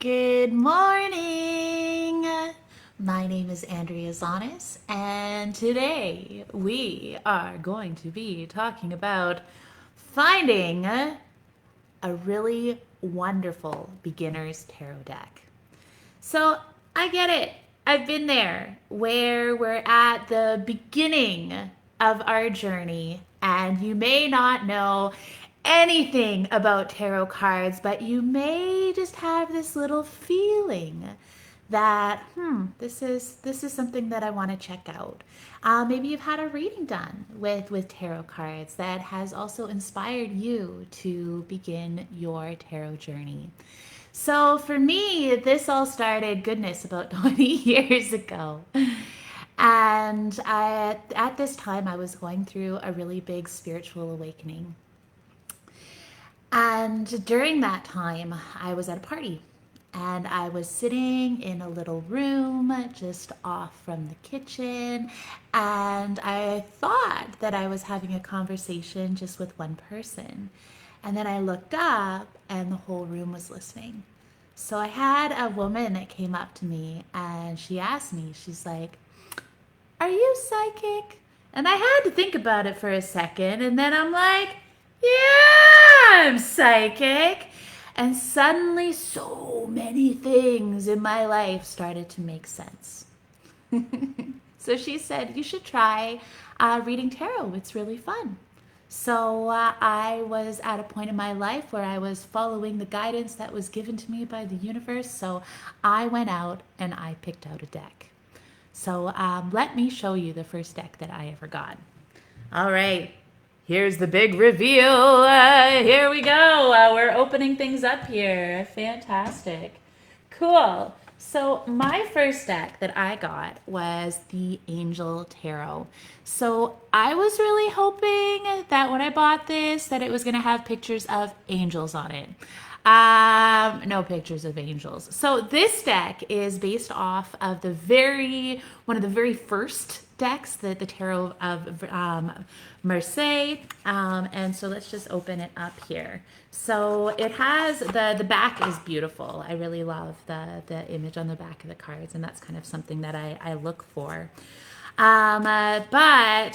Good morning. My name is Andrea Zonis, and today we are going to be talking about finding a really wonderful beginner's tarot deck. So I get it. I've been there where we're at the beginning of our journey, and you may not know anything about tarot cards, but you may just have this little feeling that this is something that I want to check out. Maybe you've had a reading done with tarot cards that has also inspired you to begin your tarot journey. So for me, this all started, goodness, about 20 years ago. And at this time, I was going through a really big spiritual awakening. And during that time, I was at a party and I was sitting in a little room just off from the kitchen. And I thought that I was having a conversation just with one person. And then I looked up and the whole room was listening. So I had a woman that came up to me and she asked me, she's like, "Are you psychic?" And I had to think about it for a second. And then I'm like, "Yeah, I'm psychic." And suddenly so many things in my life started to make sense. So she said, "You should try reading tarot. It's really fun." So I was at a point in my life where I was following the guidance that was given to me by the universe. So I went out and I picked out a deck. So let me show you the first deck that I ever got. All right, here's the big reveal. Here we go. We're opening things up here. Fantastic. Cool. So my first deck that I got was the Angel Tarot. So I was really hoping that when I bought this, that it was going to have pictures of angels on it. No pictures of angels. So this deck is based off of one of the very first decks, the Tarot of Marseille. And so let's just open it up here. So it has, the back is beautiful. I really love the image on the back of the cards, and that's kind of something that I look for. But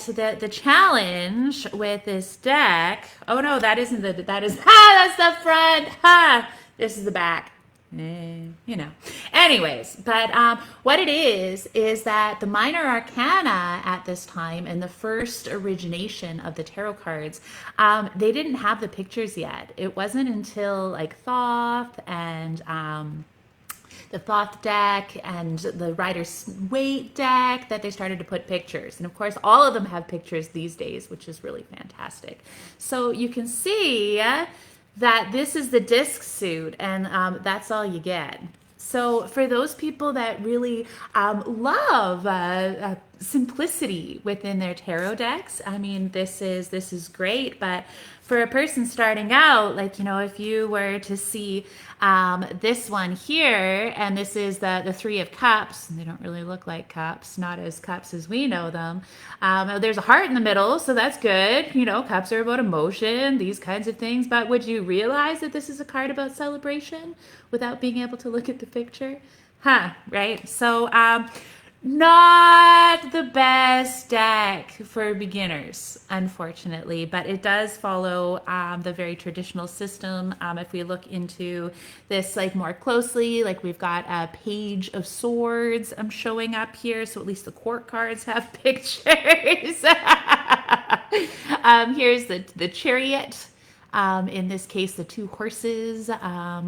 the challenge with this deck, oh no, that isn't that's the front, this is the back. Anyways, but what it is that the minor arcana at this time and the first origination of the tarot cards, they didn't have the pictures yet. It wasn't until like Thoth and the Thoth deck and the Rider-Waite deck that they started to put pictures. And of course, all of them have pictures these days, which is really fantastic. So you can see that this is the disc suit, and that's all you get. So for those people that really love simplicity within their tarot decks, I mean, this is great. But for a person starting out, like, if you were to see this one here, and this is the Three of Cups, and they don't really look like cups, not as cups as we know them. There's a heart in the middle, so that's good. Cups are about emotion, these kinds of things. But would you realize that this is a card about celebration without being able to look at the picture? Right? So not the best deck for beginners, unfortunately, but it does follow the very traditional system. If we look into this like more closely, like we've got a Page of Swords showing up here, so at least the court cards have pictures. Here's the Chariot. In this case, the two horses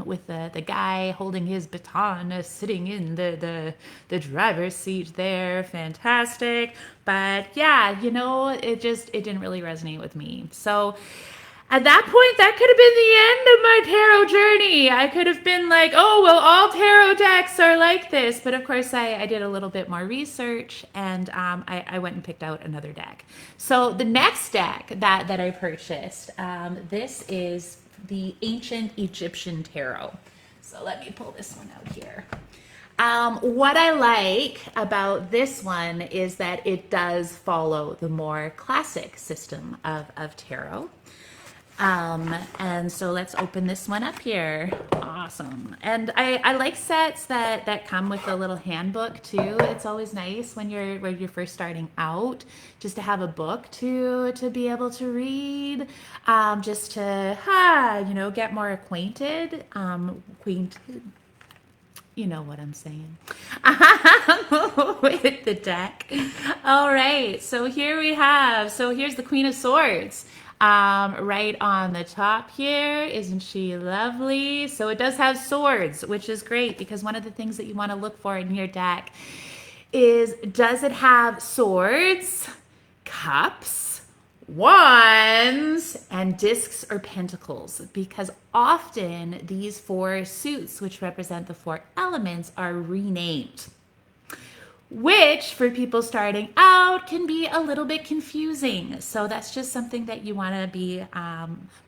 with the guy holding his baton sitting in the driver's seat there. Fantastic. But yeah, it didn't really resonate with me. So at that point, that could have been the end of my tarot journey. I could have been like, oh, well, all tarot decks are like this. But of course, I did a little bit more research, and I went and picked out another deck. So the next deck that I purchased, this is the Ancient Egyptian Tarot. So let me pull this one out here. What I like about this one is that it does follow the more classic system of tarot. And so let's open this one up here. Awesome. And I like sets that come with a little handbook too. It's always nice when you're first starting out, just to have a book to be able to read, just to get more acquainted. You know what I'm saying. With the deck. All right, so here's the Queen of Swords. Right on the top here. Isn't she lovely? So it does have swords, which is great, because one of the things that you want to look for in your deck is, does it have swords, cups, wands, and discs or pentacles? Because often these four suits, which represent the four elements, are renamed, which for people starting out can be a little bit confusing. So that's just something that you want to be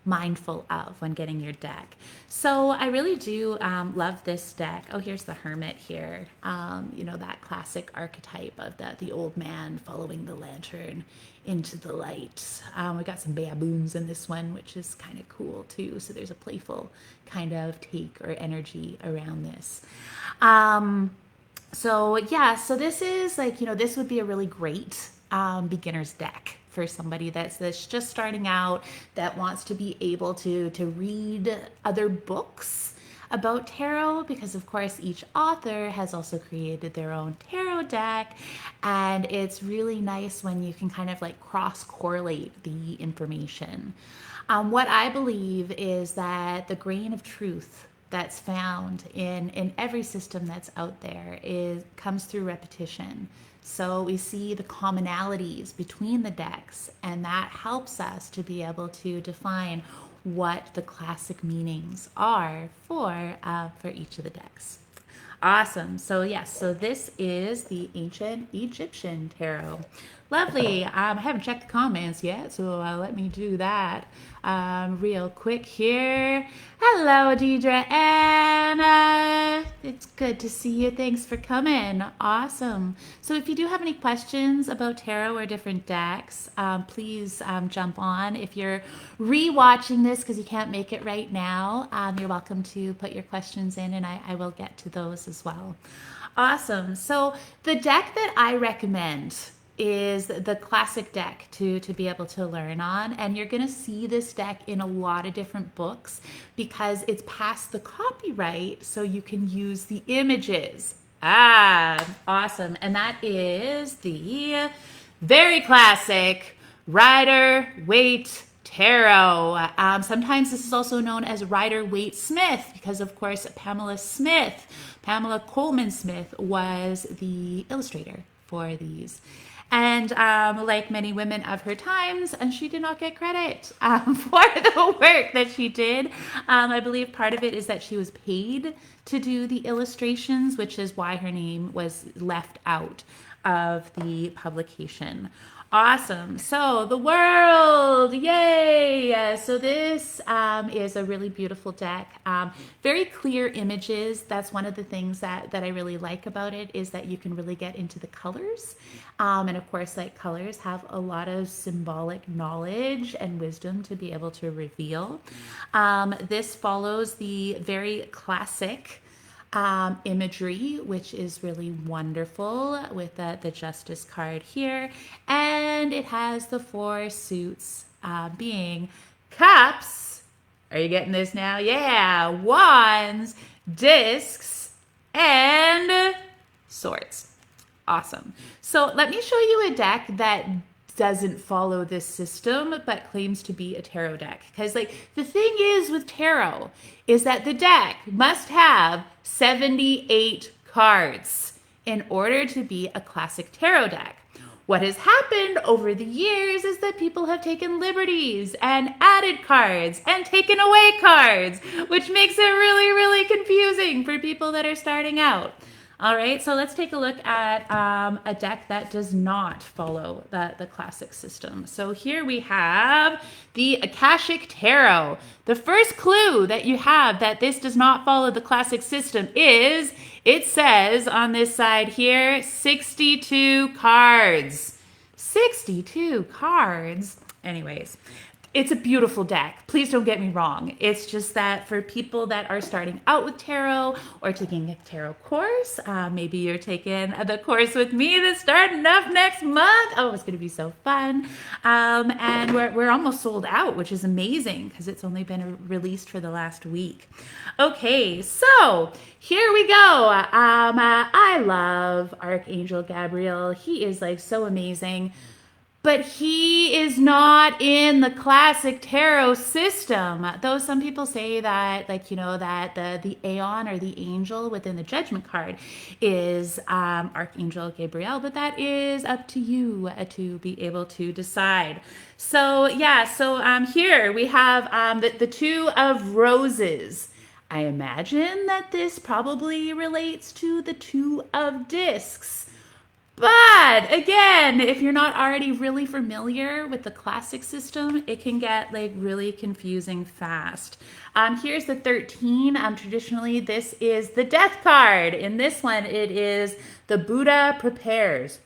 mindful of when getting your deck. So I really do love this deck. Oh, here's the Hermit here. That classic archetype of the old man following the lantern into the light. We got some baboons in this one, which is kind of cool too. So there's a playful kind of take or energy around this. So this is this would be a really great beginner's deck for somebody that's just starting out, that wants to be able to read other books about tarot, because of course each author has also created their own tarot deck, and it's really nice when you can kind of cross correlate the information. What I believe is that the grain of truth that's found in every system that's out there comes through repetition. So we see the commonalities between the decks, and that helps us to be able to define what the classic meanings are for each of the decks. Awesome. So yes, so this is the Ancient Egyptian Tarot. Lovely. I haven't checked the comments yet, so let me do that real quick here. Hello, Deidre Anna. It's good to see you. Thanks for coming. Awesome. So if you do have any questions about tarot or different decks, please jump on. If you're re-watching this because you can't make it right now, you're welcome to put your questions in, and I will get to those as well. Awesome. So the deck that I recommend is the classic deck to be able to learn on, and you're going to see this deck in a lot of different books because it's past the copyright, so you can use the images. Awesome. And that is the very classic Rider-Waite Tarot. Sometimes this is also known as Rider-Waite-Smith because, of course, Pamela Coleman Smith was the illustrator for these. And like many women of her times, and she did not get credit for the work that she did. I believe part of it is that she was paid to do the illustrations, which is why her name was left out of the publication. Awesome. So the world, yay! So this is a really beautiful deck. Very clear images. That's one of the things that I really like about it, is that you can really get into the colors. And of course, colors have a lot of symbolic knowledge and wisdom to be able to reveal. This follows the very classic imagery, which is really wonderful, with the Justice card here, and it has the four suits being cups. Are you getting this now? Yeah, wands, discs, and swords. Awesome. So let me show you a deck that doesn't follow this system but claims to be a tarot deck, because the thing is with tarot is that the deck must have 78 cards in order to be a classic tarot deck. What has happened over the years is that people have taken liberties and added cards and taken away cards, which makes it really, really confusing for people that are starting out. All right, so let's take a look at a deck that does not follow the classic system. So here we have the Akashic Tarot. The first clue that you have that this does not follow the classic system is, it says on this side here, 62 cards. 62 cards. Anyways, it's a beautiful deck. Please don't get me wrong. It's just that for people that are starting out with tarot or taking a tarot course, maybe you're taking the course with me that's starting up next month. Oh, it's going to be so fun. And we're almost sold out, which is amazing because it's only been released for the last week. Okay, so here we go. I love Archangel Gabriel. He is like so amazing. But he is not in the classic tarot system. Though some people say that, like, you know, that the Aeon or the angel within the judgment card is Archangel Gabriel, but that is up to you to be able to decide. So, yeah, so here we have the Two of Roses. I imagine that this probably relates to the Two of Discs. But again, if you're not already really familiar with the classic system, it can get like really confusing fast. Here's the 13. Traditionally, this is the Death card. In this one, it is the Buddha prepares.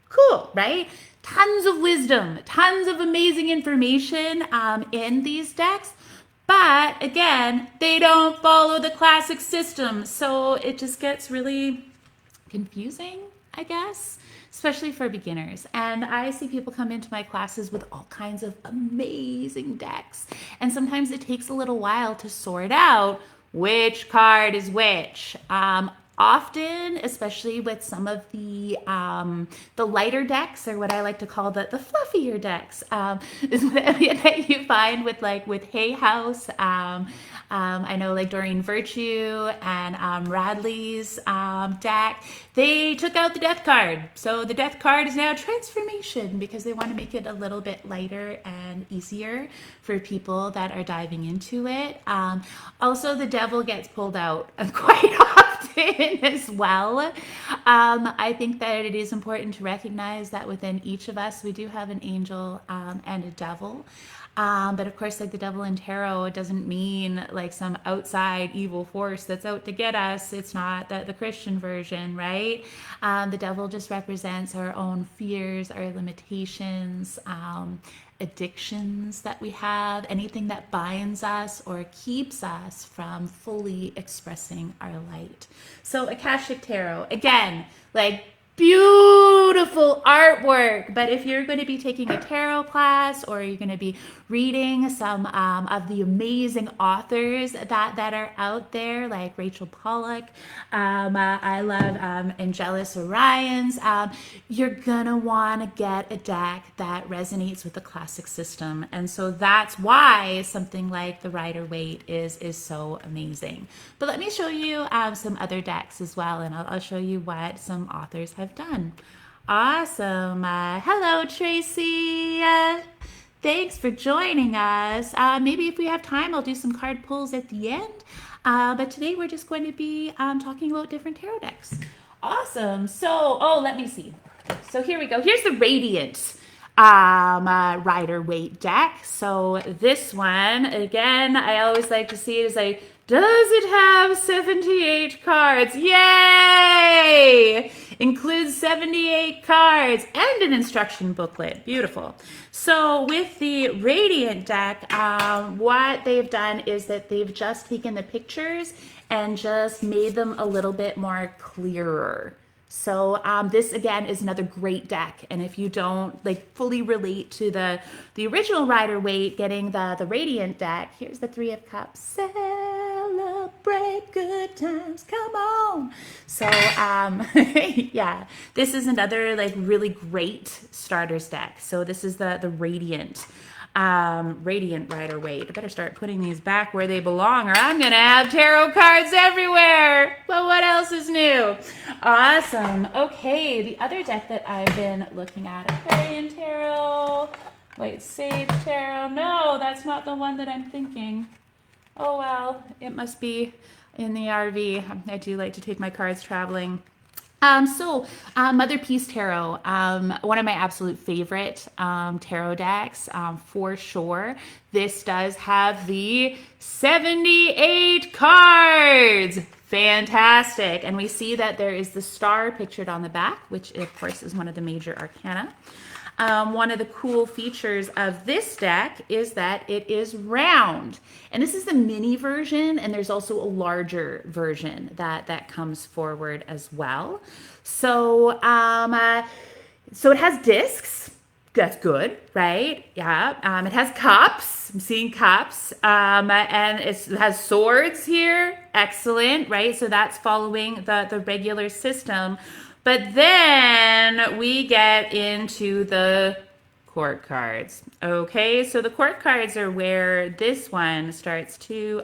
Cool, right? Tons of wisdom, tons of amazing information in these decks. But again, they don't follow the classic system. So it just gets really confusing, I guess, especially for beginners. And I see people come into my classes with all kinds of amazing decks. And sometimes it takes a little while to sort out which card is which. Often, especially with some of the lighter decks, or what I like to call the fluffier decks, is that you find with Hay House. I know like Doreen Virtue and Radley's deck, they took out the Death card. So the Death card is now Transformation because they want to make it a little bit lighter and easier for people that are diving into it. Also, the Devil gets pulled out quite often as well. I think that it is important to recognize that within each of us, we do have an angel and a devil. But of course, like the Devil in tarot, it doesn't mean like some outside evil force that's out to get us. It's not the Christian version, right? The devil just represents our own fears, our limitations, addictions that we have, anything that binds us or keeps us from fully expressing our light. So Akashic Tarot, again, like beautiful artwork. But if you're going to be taking a tarot class or you're going to be reading some of the amazing authors that are out there, like Rachel Pollack, I love Angelus Orion's, you're going to want to get a deck that resonates with the classic system. And so that's why something like the Rider-Waite is so amazing. But let me show you some other decks as well, and I'll show you what some authors have done. Awesome. Hello, Tracy. Thanks for joining us. Maybe if we have time, I'll do some card pulls at the end. But today we're just going to be talking about different tarot decks. Awesome. So, let me see. So here we go. Here's the Radiant Rider-Waite deck. So this one, again, I always like to see it as like, does it have 78 cards? Yay! Includes 78 cards and an instruction booklet. Beautiful. So with the Radiant deck, what they've done is that they've just taken the pictures and just made them a little bit more clearer. So this again is another great deck, and if you don't like fully relate to the original Rider-Waite, getting the Radiant deck, here's the Three of Cups. Celebrate good times, come on. So yeah, this is another like really great starters deck. So this is the Radiant Rider-Waite. I better start putting these back where they belong or I'm gonna have tarot cards everywhere. But what else is new? Awesome. Okay, the other deck that I've been looking at, Aquarian Tarot. Wait, Sage Tarot. No, that's not the one that I'm thinking. Oh well, it must be in the RV. I do like to take my cards traveling. Mother Peace Tarot, one of my absolute favorite tarot decks, for sure. This does have the 78 cards. Fantastic. And we see that there is the star pictured on the back, which of course is one of the major arcana. One of the cool features of this deck is that it is round. And this is the mini version, and there's also a larger version that comes forward as well. So, so it has discs. That's good, right? Yeah. It has cups. I'm seeing cups. And it has swords here. Excellent, right? So that's following the regular system. But then we get into the court cards. Okay, so the court cards are where this one starts to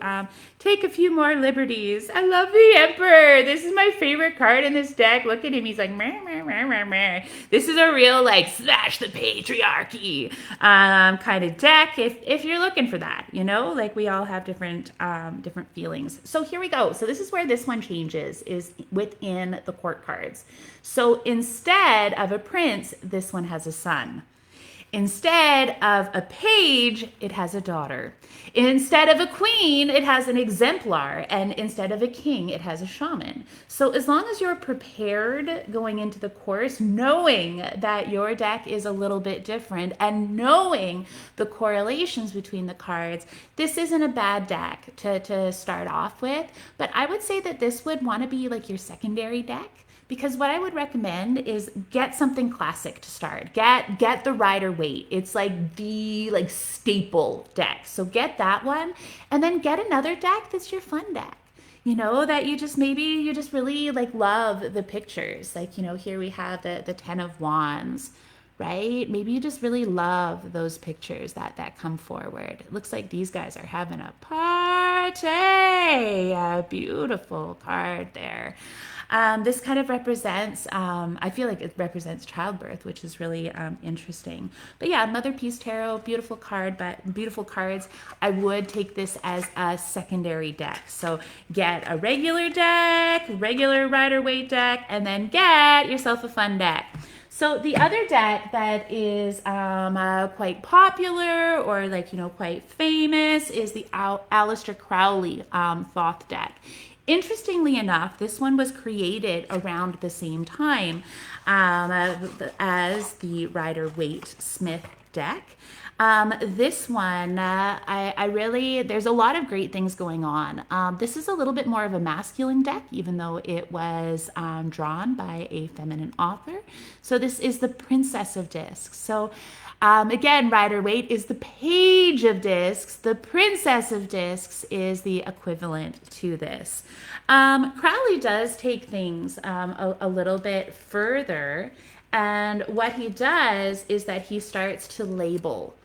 take a few more liberties. I love the Emperor. This is my favorite card in this deck. Look at him. He's like, meh, meh, meh, meh, meh. This is a real, like, slash the patriarchy kind of deck if you're looking for that, you know? Like, we all have different feelings. So here we go. So this is where this one changes, is within the court cards. So instead of a prince, this one has a son. Instead of a page, it has a daughter. Instead of a queen, it has an exemplar. And instead of a king, it has a shaman. So as long as you're prepared going into the course, knowing that your deck is a little bit different and knowing the correlations between the cards, this isn't a bad deck to start off with. But I would say that this would want to be like your secondary deck. Because what I would recommend is get something classic to start. Get the Rider-Waite. It's like the staple deck. So get that one, and then get another deck that's your fun deck. You know, that you just really love the pictures. Like, you know, here we have the Ten of Wands, right? Maybe you just really love those pictures that come forward. It looks like these guys are having a party. A beautiful card there. This kind of represents, I feel like it represents childbirth, which is really interesting. But yeah, Mother Peace Tarot, beautiful card, but beautiful cards. I would take this as a secondary deck. So get a regular deck, regular Rider-Waite deck, and then get yourself a fun deck. So the other deck that is quite popular or quite famous is the Aleister Crowley Thoth deck. Interestingly enough, this one was created around the same time as the Rider-Waite Smith deck. This one, there's a lot of great things going on. This is a little bit more of a masculine deck, even though it was drawn by a feminine author. So this is the Princess of Discs. So again, Rider-Waite is the Page of Discs. The Princess of Discs is the equivalent to this. Crowley does take things a little bit further. And what he does is that he starts to label.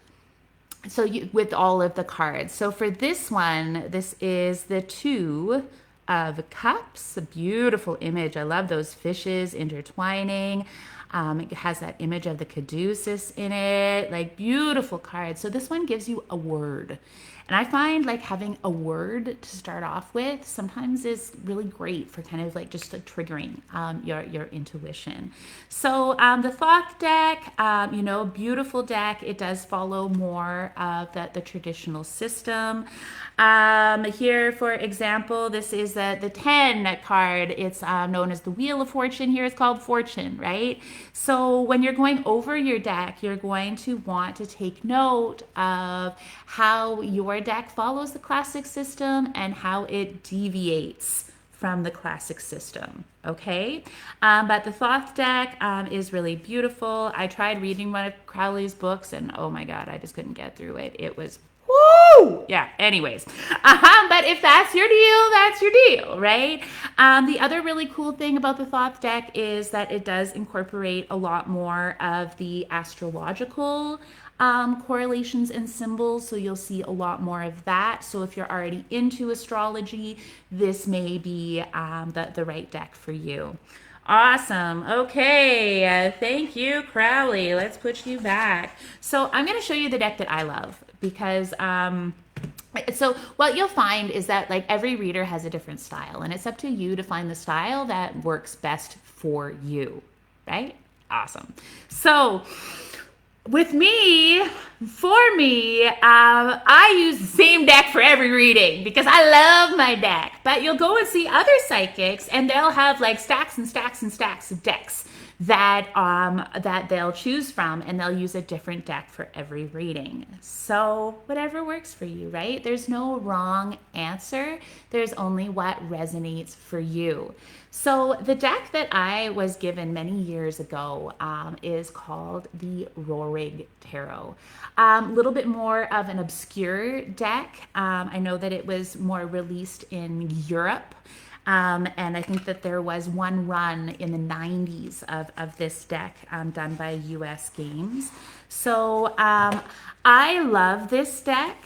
So with all of the cards. So for this one, this is the Two of Cups, a beautiful image. I love those fishes intertwining. It has that image of the caduceus in it, like beautiful cards. So this one gives you a word. And I find having a word to start off with sometimes is really great for kind of triggering your intuition. So the Thoth deck, beautiful deck. It does follow more of the traditional system. Here, for example, this is the 10 card. It's known as the Wheel of Fortune. Here it's called Fortune, right? So when you're going over your deck, you're going to want to take note of how your deck follows the classic system and how it deviates from the classic system, okay? But the Thoth deck is really beautiful. I tried reading one of Crowley's books and oh my God, I just couldn't get through it. It was woo! Yeah, anyways. But if that's your deal, that's your deal, right? The other really cool thing about the Thoth deck is that it does incorporate a lot more of the astrological correlations and symbols, so you'll see a lot more of that. So if you're already into astrology, this may be the right deck for you. Awesome. Okay. Thank you, Crowley. Let's put you back. So I'm going to show you the deck that I love because so what you'll find is that every reader has a different style, and it's up to you to find the style that works best for you, right? Awesome. So with me, I use the same deck for every reading because I love my deck. But you'll go and see other psychics and they'll have stacks and stacks and stacks of decks that they'll choose from, and they'll use a different deck for every reading. So whatever works for you, right? There's no wrong answer. There's only what resonates for you. So the deck that I was given many years ago is called the Rory Tarot. A little bit more of an obscure deck. I know that it was more released in Europe. And I think that there was one run in the 90s of this deck done by US Games. So I love this deck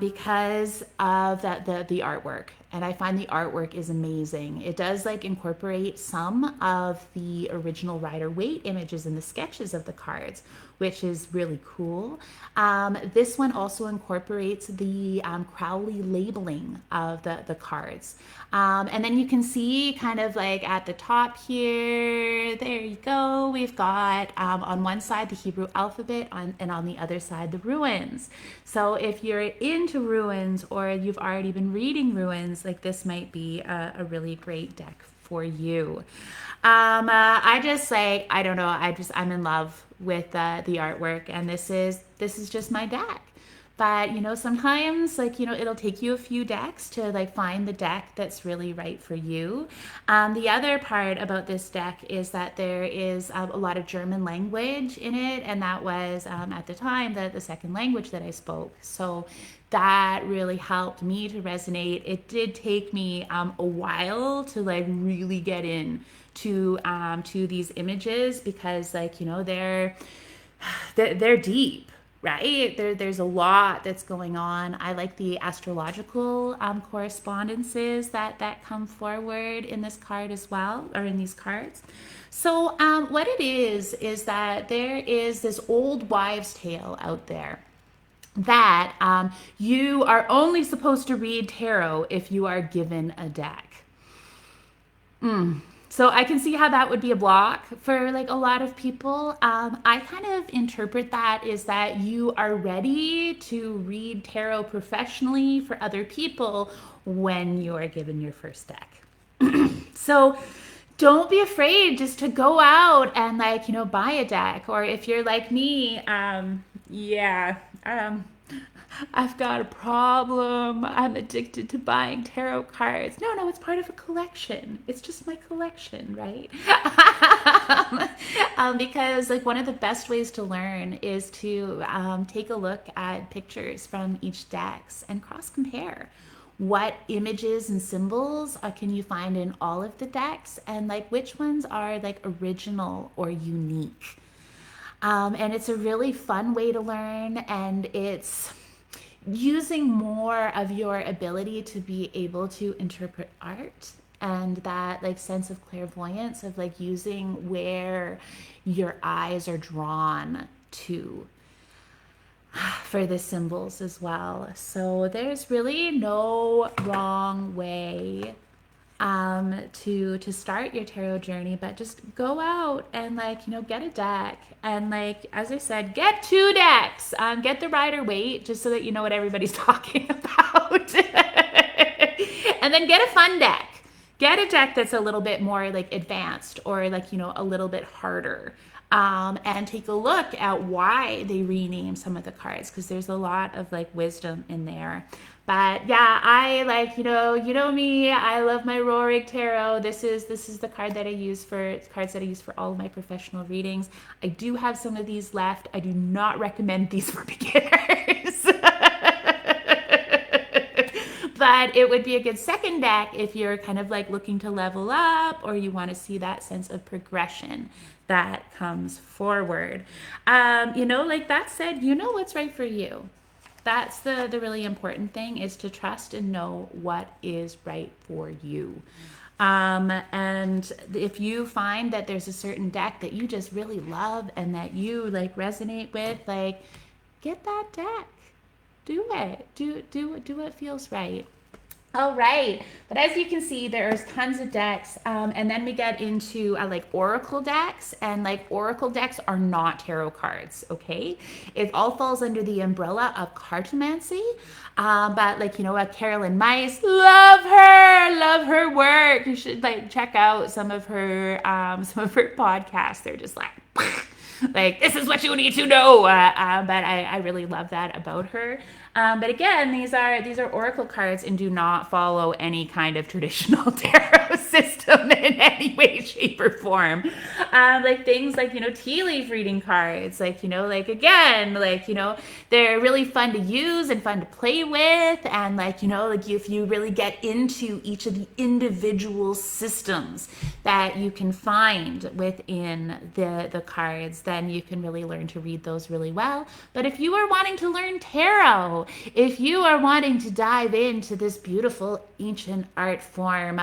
because of the artwork. And I find the artwork is amazing. It does like incorporate some of the original Rider-Waite images in the sketches of the cards, which is really cool. This one also incorporates the Crowley labeling of the cards. And then you can see kind of like at the top here, there you go, we've got on one side the Hebrew alphabet and on the other side the runes. So if you're into runes or you've already been reading runes, like this might be a really great deck for you. I just like, I don't know, I'm in love with the artwork, and this is just my deck. But you know, sometimes like, you know, it'll take you a few decks to like find the deck that's really right for you. The other part about this deck is that there is a lot of German language in it, and that was at the time the second language that I spoke. So that really helped me to resonate. It did take me a while to like really get in to these images, because like, you know, they're deep, right? There's a lot that's going on. I like the astrological correspondences that come forward in this card as well, or in these cards. So what it is that there is this old wives' tale out there that you are only supposed to read tarot if you are given a deck. So I can see how that would be a block for like a lot of people. I kind of interpret that is that you are ready to read tarot professionally for other people when you are given your first deck. So don't be afraid just to go out and like, you know, buy a deck. Or if you're like me, I've got a problem. I'm addicted to buying tarot cards. No, it's part of a collection. It's just my collection, right? Because like one of the best ways to learn is to take a look at pictures from each decks and cross compare. What images and symbols can you find in all of the decks, and like which ones are like original or unique? And it's a really fun way to learn, and it's using more of your ability to be able to interpret art, and that like sense of clairvoyance of like using where your eyes are drawn to for the symbols as well. So there's really no wrong way to start your tarot journey, but just go out and like, you know, get a deck, and like, as I said, get 2 decks, get the Rider-Waite just so that you know what everybody's talking about. And then get a fun deck, get a deck that's a little bit more like advanced, or like, you know, a little bit harder. And take a look at why they rename some of the cards, because there's a lot of like wisdom in there. But yeah, I like, you know me, I love my Rory Tarot. This is the card that I use for cards that I use for all of my professional readings. I do have some of these left. I do not recommend these for beginners. But it would be a good second deck if you're kind of like looking to level up, or you want to see that sense of progression that comes forward. You know, like that said, you know what's right for you. That's the really important thing, is to trust and know what is right for you. And if you find that there's a certain deck that you just really love and that you like resonate with, like get that deck. Do it. Do what feels right. All right, but as you can see, there's tons of decks, and then we get into like oracle decks, and like oracle decks are not tarot cards, okay? It all falls under the umbrella of cartomancy, but like, you know what, Carolyn Myss, love her work. You should like check out some of her podcasts. They're just like this is what you need to know. But I really love that about her. But again, these are oracle cards and do not follow any kind of traditional tarot system in any way, shape, or form. Like things like, tea leaf reading cards, like, again, like, they're really fun to use and fun to play with. And like, like if you really get into each of the individual systems that you can find within the cards, then you can really learn to read those really well. But if you are wanting to learn tarot, if you are wanting to dive into this beautiful ancient art form,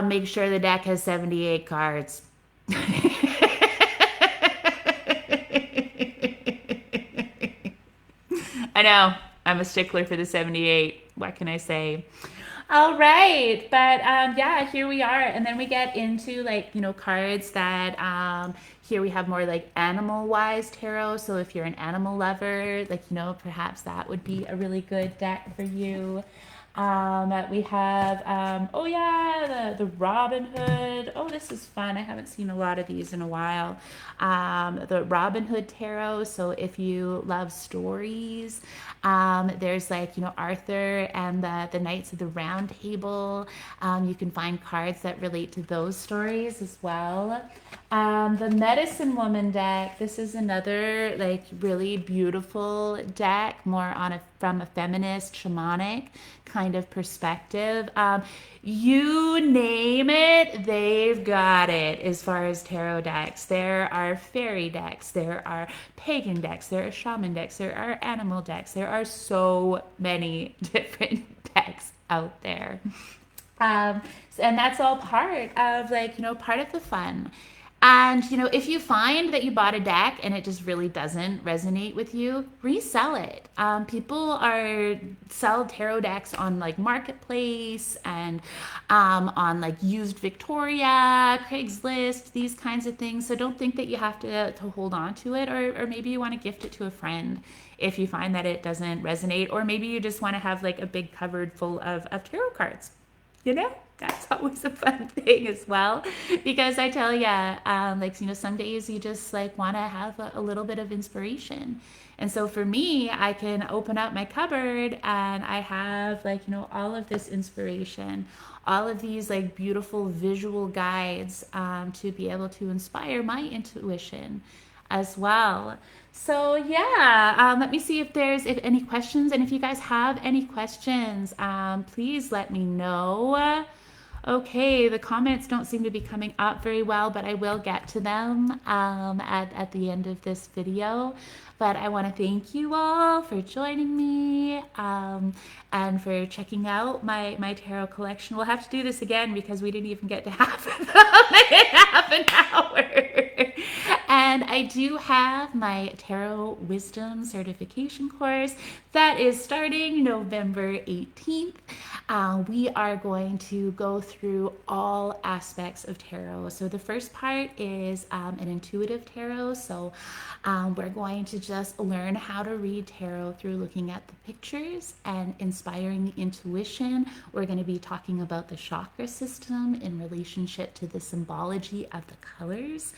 make sure the deck has 78 cards. I know, I'm a stickler for the 78. What can I say? All right, but yeah, here we are, and then we get into like cards that here we have more like animal wise tarot. So if you're an animal lover, like perhaps that would be a really good deck for you. We have oh yeah, the Robin Hood. Oh, this is fun. I haven't seen a lot of these in a while. The Robin Hood tarot. So if you love stories, there's like Arthur and the Knights of the Round Table. You can find cards that relate to those stories as well. The Medicine Woman deck. This is another like really beautiful deck, more from a feminist, shamanic kind of perspective. You name it, they've got it as far as tarot decks. There are fairy decks, there are pagan decks, there are shaman decks, there are animal decks. There are so many different decks out there. And that's all part of like, part of the fun. And, if you find that you bought a deck and it just really doesn't resonate with you, resell it. People sell tarot decks on like Marketplace and on like Used Victoria, Craigslist, these kinds of things. So don't think that you have to hold on to it, or maybe you want to gift it to a friend if you find that it doesn't resonate, or maybe you just want to have like a big cupboard full of tarot cards. That's always a fun thing as well, because I tell you, some days you just like want to have a little bit of inspiration. And so for me, I can open up my cupboard and I have like, all of this inspiration, all of these like beautiful visual guides to be able to inspire my intuition as well. So yeah, let me see if there's any questions. And if you guys have any questions, please let me know. Okay, the comments don't seem to be coming up very well, but I will get to them at the end of this video. But I want to thank you all for joining me and for checking out my tarot collection. We'll have to do this again because we didn't even get to half of them in half an hour. And I do have my Tarot Wisdom certification course that is starting November 18th. We are going to go through all aspects of tarot. So the first part is an intuitive tarot. So we're going to just learn how to read tarot through looking at the pictures and inspiring the intuition. We're going to be talking about the chakra system in relationship to the symbology of the colors.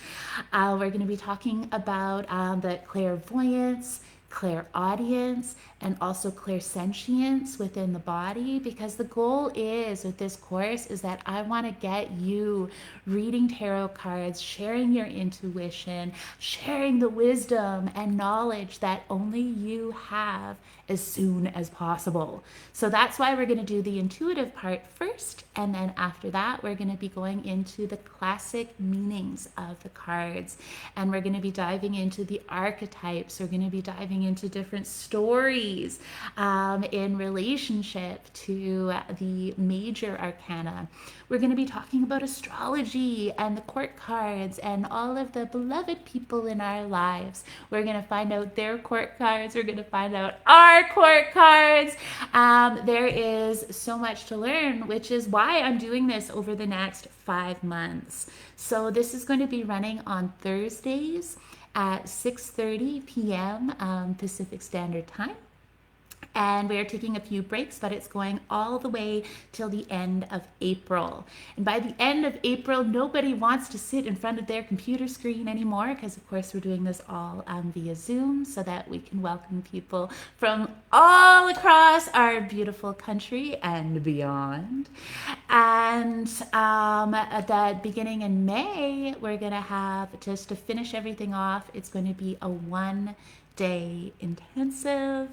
We're going to be talking about the clairvoyance, clairaudience, and also clairsentience within the body, because the goal is with this course is that I want to get you reading tarot cards, sharing your intuition, sharing the wisdom and knowledge that only you have as soon as possible. So that's why we're going to do the intuitive part first, and then after that we're going to be going into the classic meanings of the cards, and we're going to be diving into the archetypes. We're going to be diving into different stories in relationship to the major arcana. We're going to be talking about astrology and the court cards and all of the beloved people in our lives. We're going to find out their court cards. We're going to find out our court cards. There is so much to learn, which is why I'm doing this over the next 5 months. So this is going to be running on Thursdays at 6:30 p.m. Pacific Standard Time. And we are taking a few breaks, but it's going all the way till the end of April. And by the end of April, nobody wants to sit in front of their computer screen anymore, because of course we're doing this all via Zoom so that we can welcome people from all across our beautiful country and beyond. And at the beginning in May, we're going to have, just to finish everything off, it's going to be a 1-day intensive.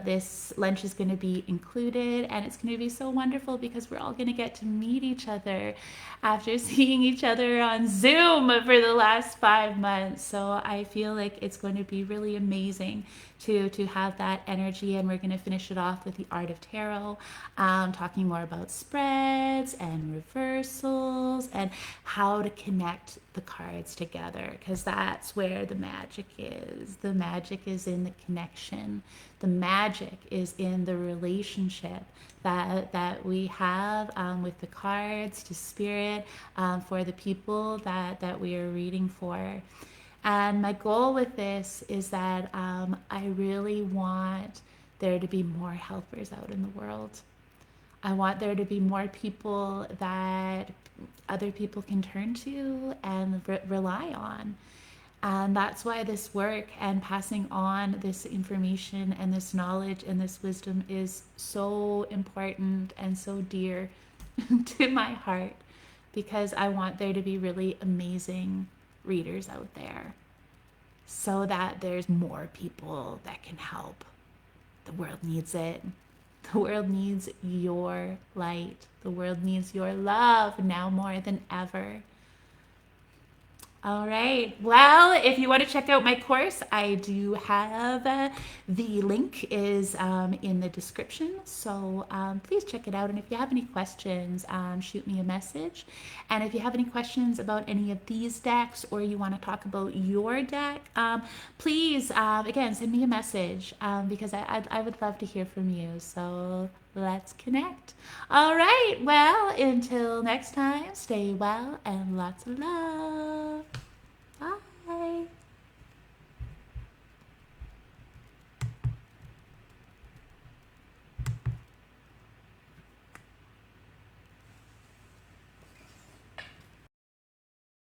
This lunch is going to be included, and it's going to be so wonderful because we're all going to get to meet each other after seeing each other on Zoom for the last 5 months. So I feel like it's going to be really amazing to have that energy, and we're going to finish it off with the Art of Tarot, talking more about spreads and reversals and how to connect the cards together, because that's where the magic is. The magic is in the connection. The magic is in the relationship that we have with the cards to spirit, for the people that we are reading for. And my goal with this is that I really want there to be more helpers out in the world. I want there to be more people that other people can turn to and rely on. And that's why this work and passing on this information and this knowledge and this wisdom is so important and so dear to my heart, because I want there to be really amazing readers out there so that there's more people that can help. The world needs it. The world needs your light. The world needs your love now more than ever. All right. Well, if you want to check out my course, I do have the link is in the description. So please check it out. And if you have any questions, shoot me a message. And if you have any questions about any of these decks, or you want to talk about your deck, please, again, send me a message, because I would love to hear from you. So let's connect. All right. Well, until next time, stay well and lots of love.